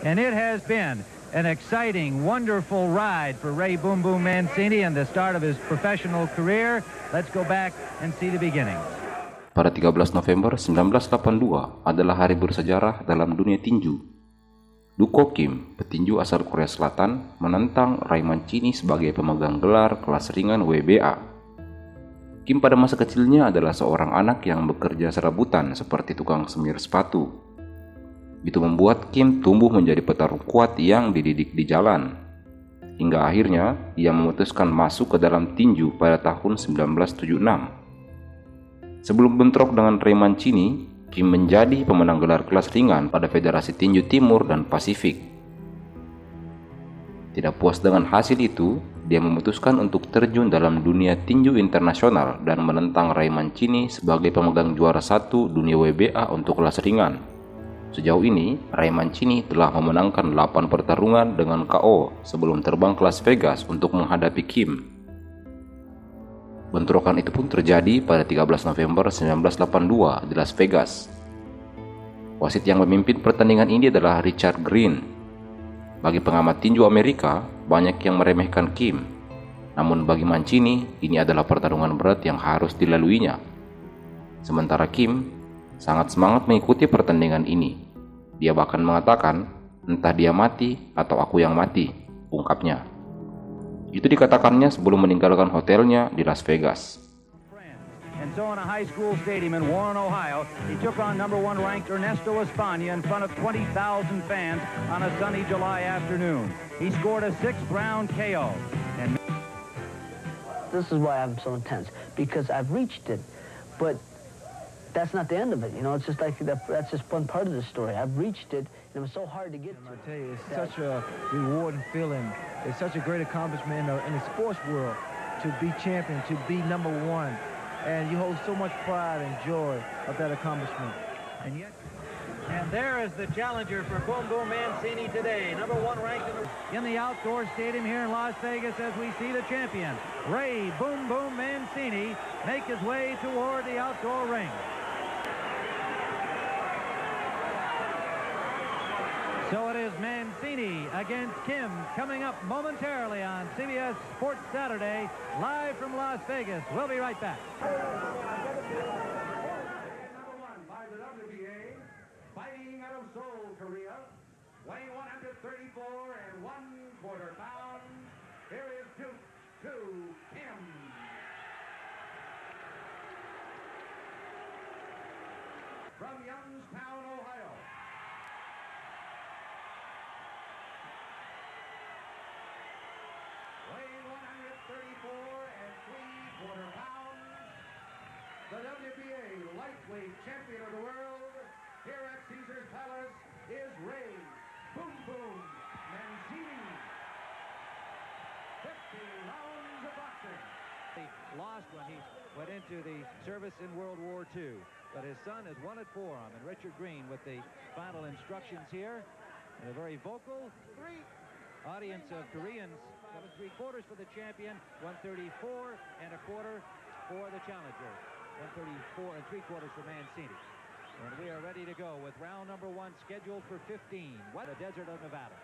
And it has been an exciting, wonderful ride for Ray Boom Boom Mancini and the start of his professional career. Let's go back and see the beginning. Pada 13 November 1982 adalah hari bersejarah dalam dunia tinju. Duko Kim, petinju asal Korea Selatan, menentang Ray Mancini sebagai pemegang gelar kelas ringan WBA. Kim pada masa kecilnya adalah seorang anak yang bekerja serabutan seperti tukang semir sepatu. Itu membuat Kim tumbuh menjadi petarung kuat yang dididik di jalan. Hingga akhirnya ia memutuskan masuk ke dalam tinju pada tahun 1976. Sebelum bentrok dengan Ray Mancini, Kim menjadi pemenang gelar kelas ringan pada Federasi Tinju Timur dan Pasifik. Tidak puas dengan hasil itu, dia memutuskan untuk terjun dalam dunia tinju internasional dan menentang Ray Mancini sebagai pemegang juara 1 dunia WBA untuk kelas ringan. Sejauh ini, Ray Mancini telah memenangkan 8 pertarungan dengan KO sebelum terbang ke Las Vegas untuk menghadapi Kim. Bentrokan itu pun terjadi pada 13 November 1982 di Las Vegas. Wasit yang memimpin pertandingan ini adalah Richard Green. Bagi pengamat tinju Amerika, banyak yang meremehkan Kim. Namun bagi Mancini, ini adalah pertarungan berat yang harus dilaluinya. Sementara Kim sangat semangat mengikuti pertandingan ini. Dia bahkan mengatakan, "Entah dia mati atau aku yang mati," ungkapnya. Itu dikatakannya sebelum meninggalkan hotelnya di Las Vegas. And so in a high school stadium in Warren, Ohio, he took on number 1 ranked Ernesto España in front of 20,000 fans on a sunny July afternoon. He scored a 6th-round KO. And this is why I'm so intense, because I've reached it, but that's not the end of it. You know, it's just like that's just one part of the story. I've reached it, and it was so hard to get to. I tell you, it's such a rewarding feeling. It's such a great accomplishment in the sports world to be champion, to be number 1. And you hold so much pride and joy of that accomplishment. And there is the challenger for Boom Boom Mancini today, number 1 ranked in the outdoor stadium here in Las Vegas as we see the champion, Ray Boom Boom Mancini, make his way toward the outdoor ring. So it is Mancini against Kim coming up momentarily on CBS Sports Saturday, live from Las Vegas. We'll be right back. Number 1 by the WBA, fighting out of Seoul, Korea, weighing 134 and 1/4 pounds. Here is Duke Kim. From Youngstown, Ohio. Weighing 134 and 3/4 pounds, the WBA lightweight champion of the world, here at Caesars Palace, is Ray Boom Boom Mancini. 50 rounds of boxing. He lost when he went into the service in World War II, but his son has won it for him. And Richard Green with the final instructions here, and a very vocal audience of Koreans. 7 3/4 for the champion, 134 1/4 for the challenger, 134 3/4 for Mancini. And we are ready to go with round number 1 scheduled for 15. What the desert of Nevada.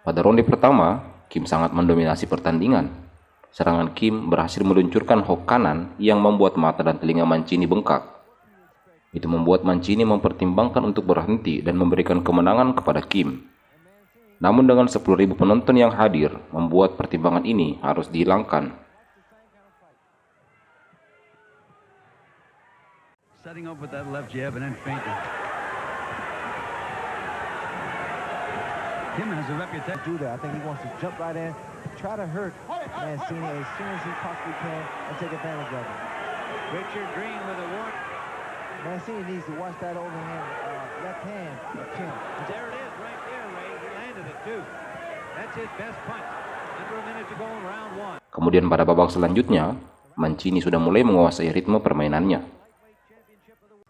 Pada ronde pertama, Kim sangat mendominasi pertandingan. Serangan Kim berhasil meluncurkan hook kanan yang membuat mata dan telinga Mancini bengkak. Itu membuat Mancini mempertimbangkan untuk berhenti dan memberikan kemenangan kepada Kim. Namun dengan 10.000 penonton yang hadir, membuat pertimbangan ini harus dihilangkan. Setting up with that left jab and then feinting. Kim has a reputation Do that. I think he wants to jump right in, try to hurt Mancini as soon as he possibly can, and take advantage of it. Richard Green with a warning. Mancini needs to watch that overhand left hand of Kim. There it is, right there, Ray. He landed it too. That's his best punch. Under a minute to go in round 1. Kemudian pada babak selanjutnya, Mancini sudah mulai menguasai ritme permainannya.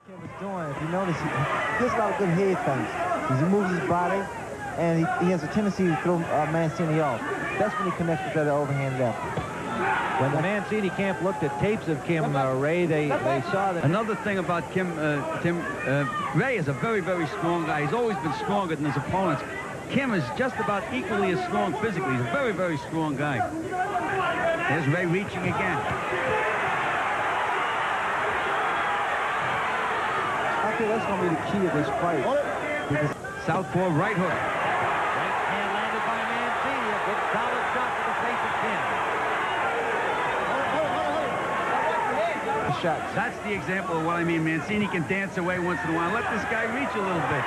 Kim is doing, if you notice, he gets a lot of good head feints. He moves his body, and he has a tendency to throw Mancini off. That's when he connects with that overhand left. When the Mancini camp looked at tapes of Kim Ray, they saw that. Another thing about Tim Ray is a very, very strong guy. He's always been stronger than his opponents. Kim is just about equally as strong physically. He's a very, very strong guy. There's Ray reaching again. I think that's going to be the key of this fight. Because Southpaw right hook. Right hand landed by Mancini. A good solid shot to the face of Kim. shots. That's the example of what I mean. Mancini can dance away once in a while. Let this guy reach a little bit.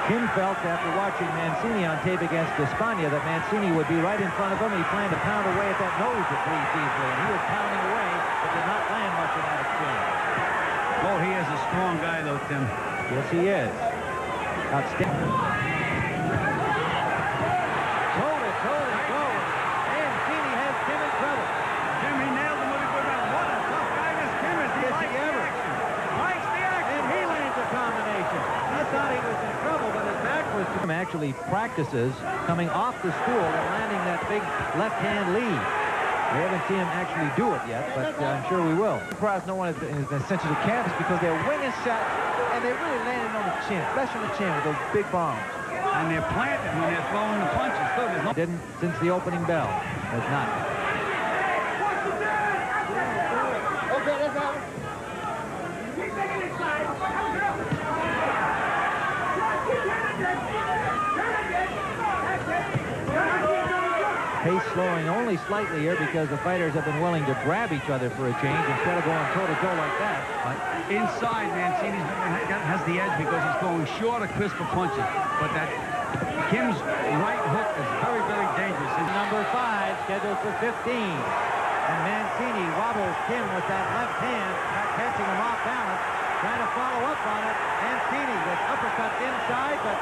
Kim felt after watching Mancini on tape against Espana that Mancini would be right in front of him. He planned to pound away at that nose that bleeds easily, and he was pounding away, but did not land much in that exchange. Oh, he is a strong guy, though, Tim. Yes, he is. Outstanding. Toe to go. Mancini has Kim in trouble. Tim, he nailed him with a good round. What a tough guy this Kim is. He likes the action. Likes the action. And he lands a combination. I thought he was in trouble, but his back was to him. Actually practices coming off the stool and landing that big left-hand lead. We haven't seen him actually do it yet, but I'm sure we will. I'm surprised no one has been sent to the canvas because they're winging shots and they're really landing on the chin, especially on the chin with those big bombs. And they're planted when they're throwing the punches, too. There's no... Didn't since the opening bell. Has not. Pace slowing only slightly here because the fighters have been willing to grab each other for a change instead of going toe-to-toe like that. Inside, Mancini has the edge because he's throwing shorter, crisper punches. But that Kim's right hook is very, very dangerous. Number 5 scheduled for 15. And Mancini wobbles Kim with that left hand, catching him off balance, trying to follow up on it. Mancini with uppercut inside, but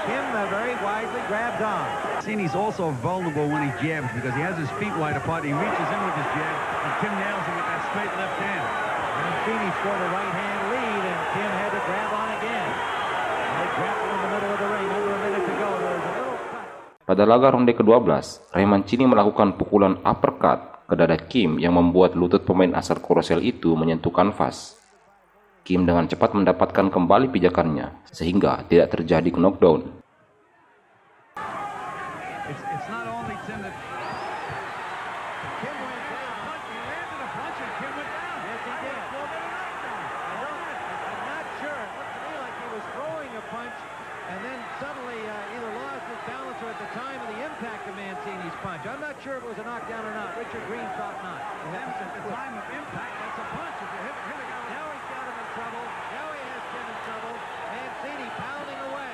Kim very wisely grabs on. Mancini's also vulnerable when he jabs because he has his feet wide apart. He reaches in with his jab, and Kim nails him with that straight left hand. Mancini scored a right-hand lead, and Kim had to grab on again. They grappled in the middle of the ring. Under a minute to go. There was a little cut. Pada laga ronde ke-12, Ray Mancini melakukan pukulan uppercut ke dada Kim yang membuat lutut pemain asal Korea itu menyentuh kanvas. Kim dengan cepat mendapatkan kembali pijakannya sehingga tidak terjadi knockdown. It's not only Tim that... Kim went down. He landed a punch and Kim went down. Yes, he did. I'm not sure. It looked to me like he was throwing a punch and then suddenly either lost his balance or at the time of the impact of Mancini's punch. I'm not sure if it was a knockdown or not. Richard Green thought not. At the time of impact, that's a punch. If you hit a guy... Now he's got him in trouble. Now he has Kim in trouble. Mancini pounding away.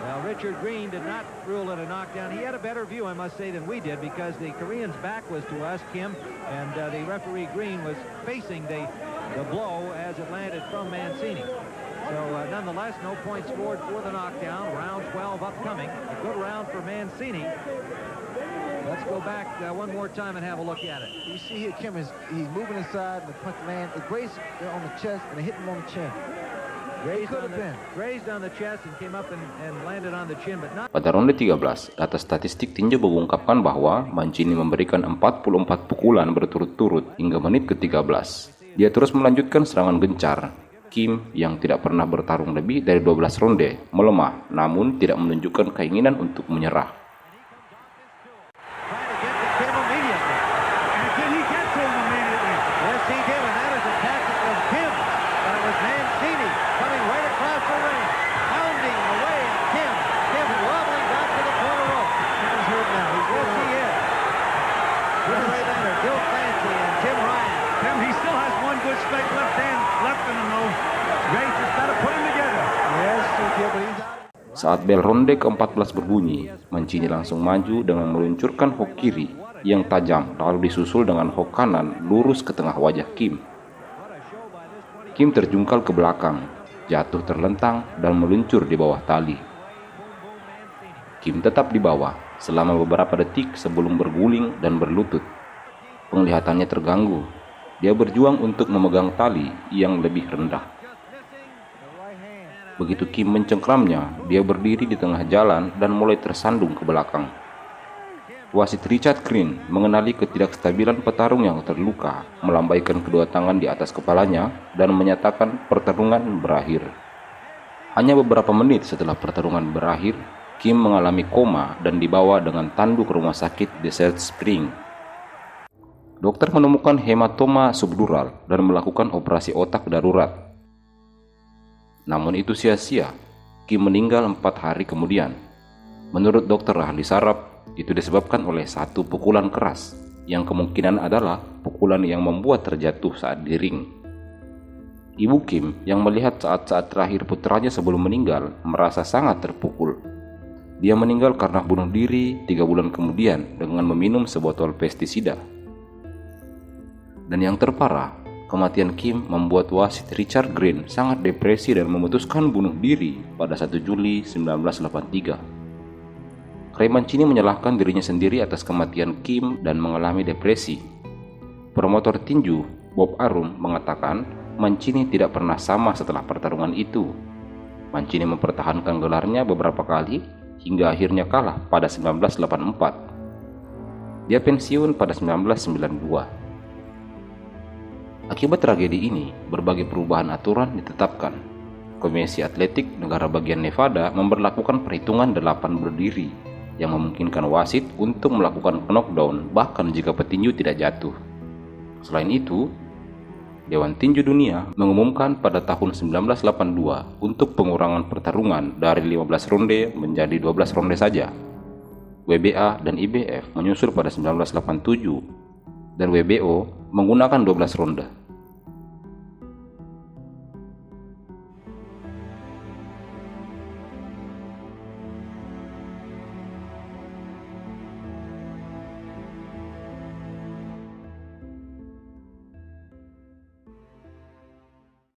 Well, Richard Green did not rule it a knockdown. He had a better view, I must say, than we did because the Korean's back was to us, Kim, and the referee Green was facing the blow as it landed from Mancini. So, nonetheless, no points scored for the knockdown. Round 12 upcoming. A good round for Mancini. Let's go back one more time and have a look at it. You see here, Kim he's moving inside, and the punch land. It grazed on the chest, and it hit him on the chin. Grazed on the chest and came up and landed on the chin, but not. Pada ronde 13, data statistik tinju mengungkapkan bahwa Mancini memberikan 44 pukulan berturut-turut hingga menit ke-13. Dia terus melanjutkan serangan gencar. Kim yang tidak pernah bertarung lebih dari 12 ronde melemah, namun tidak menunjukkan keinginan untuk menyerah. Saat bel ronde ke-14 berbunyi, Mancini langsung maju dengan meluncurkan hook kiri yang tajam lalu disusul dengan hook kanan lurus ke tengah wajah Kim. Kim terjungkal ke belakang, jatuh terlentang dan meluncur di bawah tali. Kim tetap di bawah selama beberapa detik sebelum berguling dan berlutut. Penglihatannya terganggu. Dia berjuang untuk memegang tali yang lebih rendah. Begitu Kim mencengkramnya, dia berdiri di tengah jalan dan mulai tersandung ke belakang. wasit Richard Green mengenali ketidakstabilan petarung yang terluka, melambaikan kedua tangan di atas kepalanya, dan menyatakan pertarungan berakhir. Hanya beberapa menit setelah pertarungan berakhir, Kim mengalami koma dan dibawa dengan tandu ke rumah sakit Desert Spring. Dokter menemukan hematoma subdural dan melakukan operasi otak darurat. Namun itu sia-sia. Kim meninggal 4 hari kemudian. Menurut dokter ahli saraf, itu disebabkan oleh satu pukulan keras, yang kemungkinan adalah pukulan yang membuat terjatuh saat di ring. Ibu Kim yang melihat saat-saat terakhir putranya sebelum meninggal merasa sangat terpukul. Dia meninggal karena bunuh diri 3 bulan kemudian dengan meminum sebotol pestisida. Dan yang terparah, kematian Kim membuat wasit Richard Green sangat depresi dan memutuskan bunuh diri pada 1 Juli 1983. Ray Mancini menyalahkan dirinya sendiri atas kematian Kim dan mengalami depresi. Promotor tinju Bob Arum mengatakan Mancini tidak pernah sama setelah pertarungan itu. Mancini mempertahankan gelarnya beberapa kali hingga akhirnya kalah pada 1984. Dia pensiun pada 1992. Akibat tragedi ini, berbagai perubahan aturan ditetapkan. Komisi Atletik Negara Bagian Nevada memberlakukan perhitungan 8 berdiri yang memungkinkan wasit untuk melakukan knockdown bahkan jika petinju tidak jatuh. Selain itu, Dewan Tinju Dunia mengumumkan pada tahun 1982 untuk pengurangan pertarungan dari 15 ronde menjadi 12 ronde saja. WBA dan IBF menyusul pada 1987 dan WBO menggunakan 12 ronde.